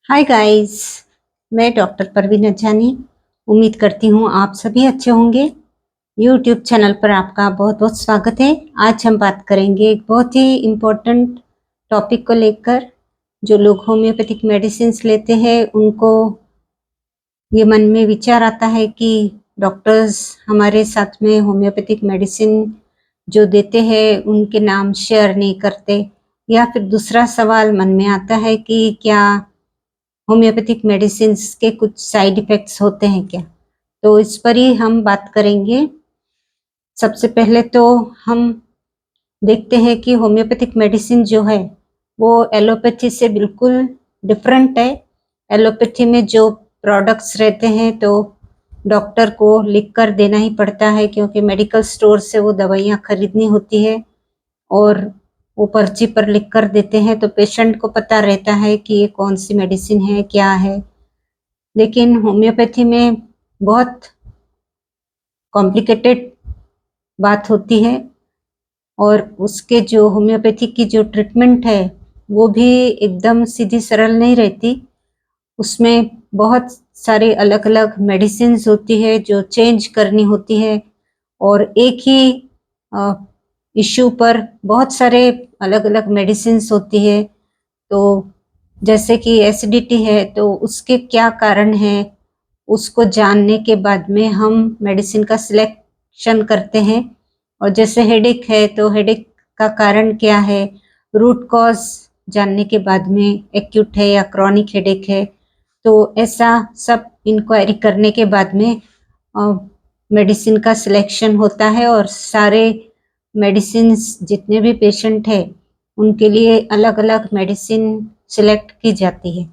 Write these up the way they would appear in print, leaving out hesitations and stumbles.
Hi guys. मैं doctor Parveen अज्जानी। उम्मीद करती हूँ आप सभी अच्छे होंगे। यूट्यूब चैनल पर आपका बहुत बहुत स्वागत है। आज हम बात करेंगे एक बहुत ही इम्पोर्टेंट टॉपिक को लेकर। जो लोग होम्योपैथिक मेडिसिन्स लेते हैं उनको ये मन में विचार आता है कि डॉक्टर्स हमारे साथ में होम्योपैथिक मेडिसिन जो देते हैं उनके नाम शेयर नहीं करते, या फिर दूसरा सवाल मन में आता है कि क्या होम्योपैथिक मेडिसिन्स के कुछ साइड इफ़ेक्ट्स होते हैं क्या? तो इस पर ही हम बात करेंगे। सबसे पहले तो हम देखते हैं कि होम्योपैथिक मेडिसिन जो है वो एलोपैथी से बिल्कुल डिफरेंट है। एलोपैथी में जो प्रोडक्ट्स रहते हैं तो डॉक्टर को लिख कर देना ही पड़ता है, क्योंकि मेडिकल स्टोर से वो दवाइयाँ खरीदनी होती है और वो पर्ची पर लिख कर देते हैं, तो पेशेंट को पता रहता है कि ये कौन सी मेडिसिन है, क्या है। लेकिन होम्योपैथी में बहुत कॉम्प्लिकेटेड बात होती है और उसके जो होम्योपैथी की जो ट्रीटमेंट है वो भी एकदम सीधी सरल नहीं रहती। उसमें बहुत सारी अलग-अलग मेडिसिन्स होती है जो चेंज करनी होती है, और एक ही इश्यू पर बहुत सारे अलग-अलग मेडिसिन्स होती है। तो जैसे कि एसिडिटी है तो उसके क्या कारण हैं, उसको जानने के बाद में हम मेडिसिन का सिलेक्शन करते हैं। और जैसे हेडेक है तो हेडेक का कारण क्या है, रूट कॉज जानने के बाद में एक्यूट है या क्रॉनिक हेडेक है, तो ऐसा सब इंक्वायरी करने के बाद में मेडिसिन का सिलेक्शन होता है। और सारे मेडिसिन्स जितने भी पेशेंट हैं उनके लिए अलग-अलग मेडिसिन सिलेक्ट की जाती है।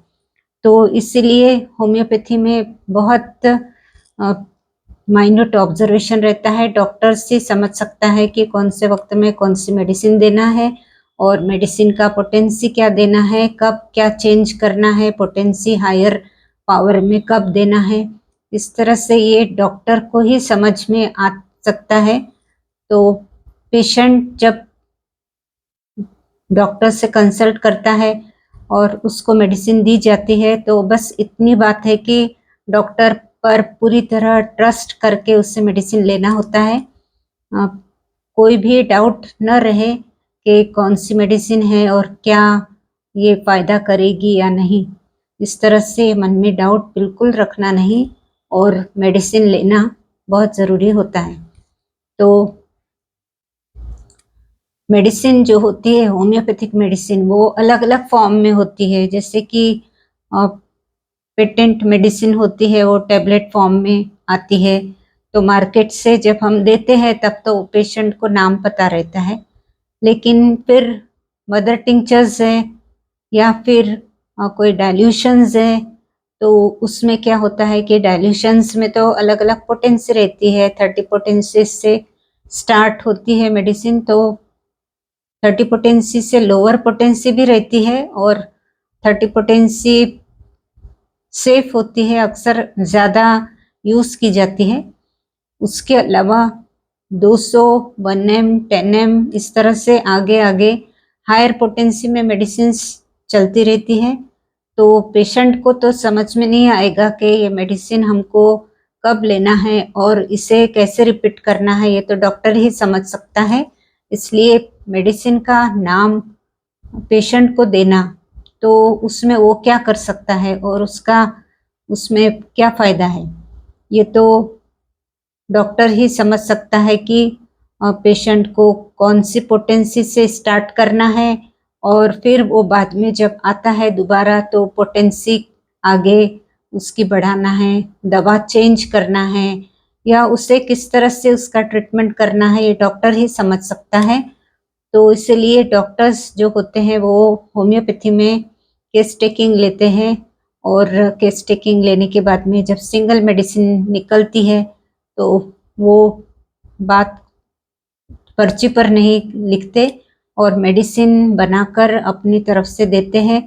तो इसीलिए होम्योपैथी में बहुत माइन्यूट ऑब्जर्वेशन रहता है। डॉक्टर से समझ सकता है कि कौन से वक्त में कौन सी मेडिसिन देना है और मेडिसिन का पोटेंसी क्या देना है, कब क्या चेंज करना है, पोटेंसी हायर पावर में कब देना है। इस तरह से ये डॉक्टर को ही समझ में आ सकता है। तो पेशेंट जब डॉक्टर से कंसल्ट करता है और उसको मेडिसिन दी जाती है तो बस इतनी बात है कि डॉक्टर पर पूरी तरह ट्रस्ट करके उससे मेडिसिन लेना होता है। कोई भी डाउट न रहे कि कौन सी मेडिसिन है और क्या ये फ़ायदा करेगी या नहीं। इस तरह से मन में डाउट बिल्कुल रखना नहीं और मेडिसिन लेना बहुत ज़रूरी होता है। तो मेडिसिन जो होती है होम्योपैथिक मेडिसिन वो अलग-अलग फॉर्म में होती है। जैसे कि पेटेंट मेडिसिन होती है वो टैबलेट फॉर्म में आती है। तो मार्केट से जब हम देते हैं तब तो पेशेंट को नाम पता रहता है, लेकिन फिर मदर टिंचर्स है या फिर कोई डाइल्यूशंस है, तो उसमें क्या होता है कि डाइल्यूशंस में तो अलग-अलग पोटेंसी रहती है। 30 पोटेंसी से स्टार्ट होती है मेडिसिन, तो 30 पोटेंसी से लोअर पोटेंसी भी रहती है और 30 पोटेंसी सेफ होती है, अक्सर ज़्यादा यूज़ की जाती है। उसके अलावा 200, 1 एम, 10 एम इस तरह से आगे-आगे हायर पोटेंसी में मेडिसिन्स चलती रहती है। तो पेशेंट को तो समझ में नहीं आएगा कि ये मेडिसिन हमको कब लेना है और इसे कैसे रिपीट करना है, ये तो डॉक्टर ही समझ सकता है। इसलिए मेडिसिन का नाम पेशेंट को देना, तो उसमें वो क्या कर सकता है और उसका उसमें क्या फ़ायदा है, ये तो डॉक्टर ही समझ सकता है कि पेशेंट को कौन सी पोटेंसी से स्टार्ट करना है और फिर वो बाद में जब आता है दोबारा तो पोटेंसी आगे उसकी बढ़ाना है, दवा चेंज करना है या उसे किस तरह से उसका ट्रीटमेंट करना है, ये डॉक्टर ही समझ सकता है। तो इसीलिए डॉक्टर्स जो होते हैं वो होम्योपैथी में केस टेकिंग लेते हैं, और केस टेकिंग लेने के बाद में जब सिंगल मेडिसिन निकलती है तो वो बात पर्ची पर नहीं लिखते और मेडिसिन बनाकर अपनी तरफ से देते हैं,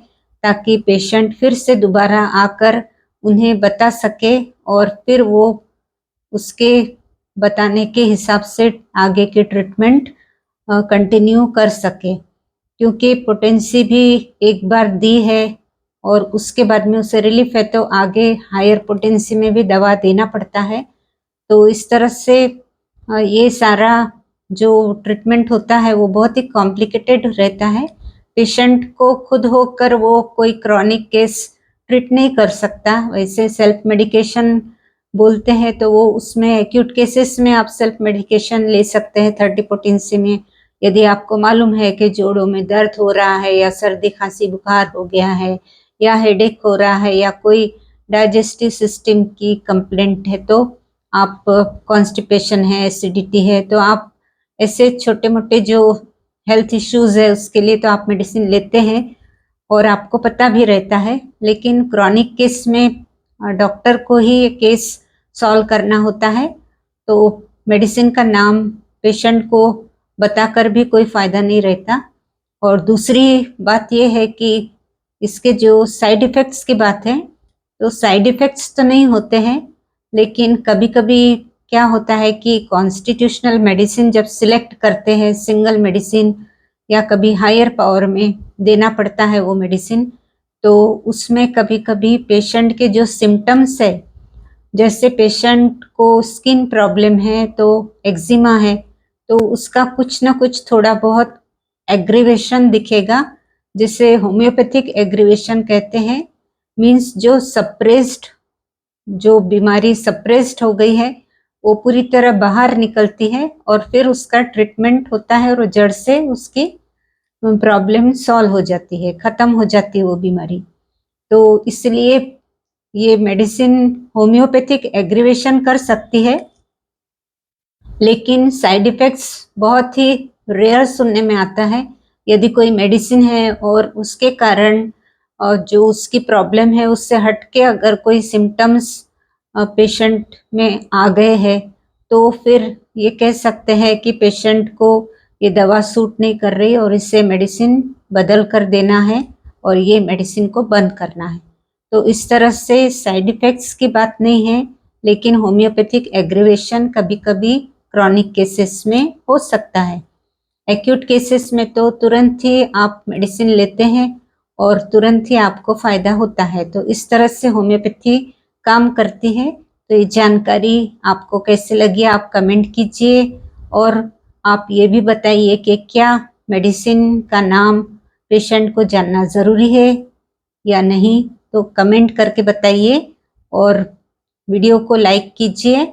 ताकि पेशेंट फिर से दोबारा आकर उन्हें बता सके और फिर वो उसके बताने के हिसाब से आगे की ट्रीटमेंट कंटिन्यू कर सके। क्योंकि पोटेंसी भी एक बार दी है और उसके बाद में उसे रिलीफ है तो आगे हायर पोटेंसी में भी दवा देना पड़ता है। तो इस तरह से ये सारा जो ट्रीटमेंट होता है वो बहुत ही कॉम्प्लिकेटेड रहता है। पेशेंट को खुद होकर वो कोई क्रॉनिक केस ट्रीट नहीं कर सकता। वैसे सेल्फ मेडिकेशन बोलते हैं तो वो उसमें एक्यूट केसेस में आप सेल्फ मेडिकेशन ले सकते हैं 30 पोटेंसी में। यदि आपको मालूम है कि जोड़ों में दर्द हो रहा है या सर्दी खांसी बुखार हो गया है या हेडेक हो रहा है या कोई डाइजेस्टिव सिस्टम की कंप्लेंट है, तो आप कॉन्स्टिपेशन है, एसिडिटी है, तो आप ऐसे छोटे मोटे जो हेल्थ इश्यूज है उसके लिए तो आप मेडिसिन लेते हैं और आपको पता भी रहता है। लेकिन क्रॉनिक केस में डॉक्टर को ही ये केस सॉल्व करना होता है, तो मेडिसिन का नाम पेशेंट को बताकर भी कोई फायदा नहीं रहता। और दूसरी बात ये है कि इसके जो साइड इफ़ेक्ट्स की बात है, तो साइड इफ़ेक्ट्स तो नहीं होते हैं, लेकिन कभी-कभी क्या होता है कि कॉन्स्टिट्यूशनल मेडिसिन जब सिलेक्ट करते हैं सिंगल मेडिसिन या कभी हायर पावर में देना पड़ता है वो मेडिसिन, तो उसमें कभी-कभी पेशेंट के जो सिम्पटम्स है, जैसे पेशेंट को स्किन प्रॉब्लम है तो एक्जिमा है, तो उसका कुछ ना कुछ थोड़ा बहुत एग्रीवेशन दिखेगा, जिसे होम्योपैथिक एग्रीवेशन कहते हैं। मीन्स जो सप्रेस्ड, जो बीमारी सप्रेस्ड हो गई है वो पूरी तरह बाहर निकलती है और फिर उसका ट्रीटमेंट होता है और जड़ से उसकी प्रॉब्लम सॉल्व हो जाती है, ख़त्म हो जाती है वो बीमारी। तो इसलिए ये मेडिसिन होम्योपैथिक एग्रीवेशन कर सकती है, लेकिन साइड इफ़ेक्ट्स बहुत ही रेयर सुनने में आता है। यदि कोई मेडिसिन है और उसके कारण जो उसकी प्रॉब्लम है उससे हट के अगर कोई सिम्टम्स पेशेंट में आ गए हैं, तो फिर ये कह सकते हैं कि पेशेंट को ये दवा सूट नहीं कर रही और इससे मेडिसिन बदल कर देना है और ये मेडिसिन को बंद करना है। तो इस तरह से साइड इफ़ेक्ट्स की बात नहीं है, लेकिन होम्योपैथिक एग्रीवेशन कभी-कभी क्रॉनिक केसेस में हो सकता है। एक्यूट केसेस में तो तुरंत ही आप मेडिसिन लेते हैं और तुरंत ही आपको फ़ायदा होता है। तो इस तरह से होम्योपैथी काम करती है। तो ये जानकारी आपको कैसे लगी आप कमेंट कीजिए और आप ये भी बताइए कि क्या मेडिसिन का नाम पेशेंट को जानना ज़रूरी है या नहीं, तो कमेंट करके बताइए और वीडियो को लाइक कीजिए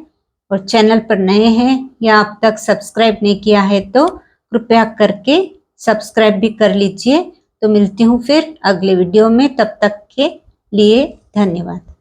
और चैनल पर नए हैं या अब तक सब्सक्राइब नहीं किया है तो कृपया करके सब्सक्राइब भी कर लीजिए। तो मिलती हूँ फिर अगले वीडियो में, तब तक के लिए धन्यवाद।